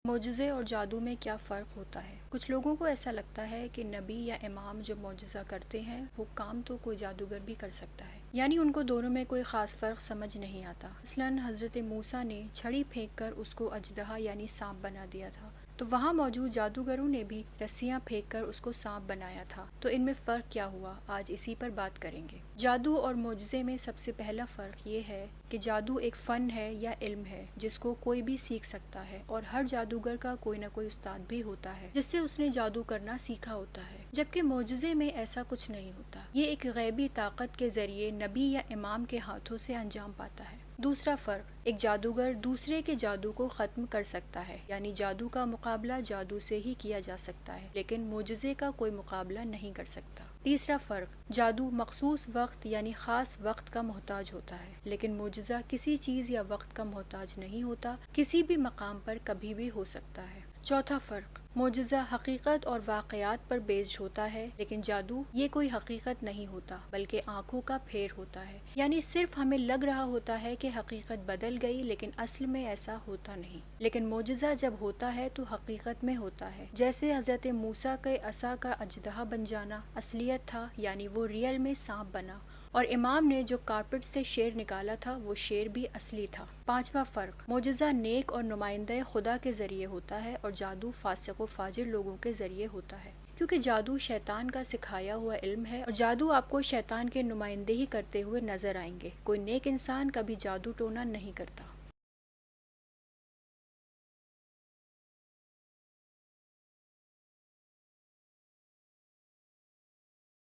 معجزے اور جادو میں کیا فرق ہوتا ہے؟ کچھ لوگوں کو ایسا لگتا ہے کہ نبی یا امام جو معجزہ کرتے ہیں وہ کام تو کوئی جادوگر بھی کر سکتا ہے، یعنی ان کو دونوں میں کوئی خاص فرق سمجھ نہیں آتا۔ مثلاً حضرت موسیٰ نے چھڑی پھینک کر اس کو اژدہا یعنی سانپ بنا دیا تھا، تو وہاں موجود جادوگروں نے بھی رسیاں پھینک کر اس کو سانپ بنایا تھا، تو ان میں فرق کیا ہوا؟ آج اسی پر بات کریں گے۔ جادو اور معجزے میں سب سے پہلا فرق یہ ہے کہ جادو ایک فن ہے یا علم ہے جس کو کوئی بھی سیکھ سکتا ہے، اور ہر جادوگر کا کوئی نہ کوئی استاد بھی ہوتا ہے جس سے اس نے جادو کرنا سیکھا ہوتا ہے، جبکہ معجزے میں ایسا کچھ نہیں ہوتا۔ یہ ایک غیبی طاقت کے ذریعے نبی یا امام کے ہاتھوں سے انجام پاتا ہے۔ دوسرا فرق، ایک جادوگر دوسرے کے جادو کو ختم کر سکتا ہے، یعنی جادو کا مقابلہ جادو سے ہی کیا جا سکتا ہے، لیکن معجزے کا کوئی مقابلہ نہیں کر سکتا۔ تیسرا فرق، جادو مخصوص وقت یعنی خاص وقت کا محتاج ہوتا ہے، لیکن معجزہ کسی چیز یا وقت کا محتاج نہیں ہوتا، کسی بھی مقام پر کبھی بھی ہو سکتا ہے۔ چوتھا فرق، معجزہ حقیقت اور واقعات پر بیسڈ ہوتا ہے، لیکن جادو یہ کوئی حقیقت نہیں ہوتا بلکہ آنکھوں کا پھیر ہوتا ہے، یعنی صرف ہمیں لگ رہا ہوتا ہے کہ حقیقت بدل گئی لیکن اصل میں ایسا ہوتا نہیں۔ لیکن معجزہ جب ہوتا ہے تو حقیقت میں ہوتا ہے، جیسے حضرت موسیٰ کے عصا کا اژدہا بن جانا اصلیت تھا، یعنی وہ ریئل میں سانپ بنا، اور امام نے جو کارپٹ سے شیر نکالا تھا وہ شیر بھی اصلی تھا۔ پانچواں فرق، معجزہ نیک اور نمائندہ خدا کے ذریعے ہوتا ہے اور جادو فاسق و فاجر لوگوں کے ذریعے ہوتا ہے، کیونکہ جادو شیطان کا سکھایا ہوا علم ہے، اور جادو آپ کو شیطان کے نمائندے ہی کرتے ہوئے نظر آئیں گے۔ کوئی نیک انسان کبھی جادو ٹونا نہیں کرتا۔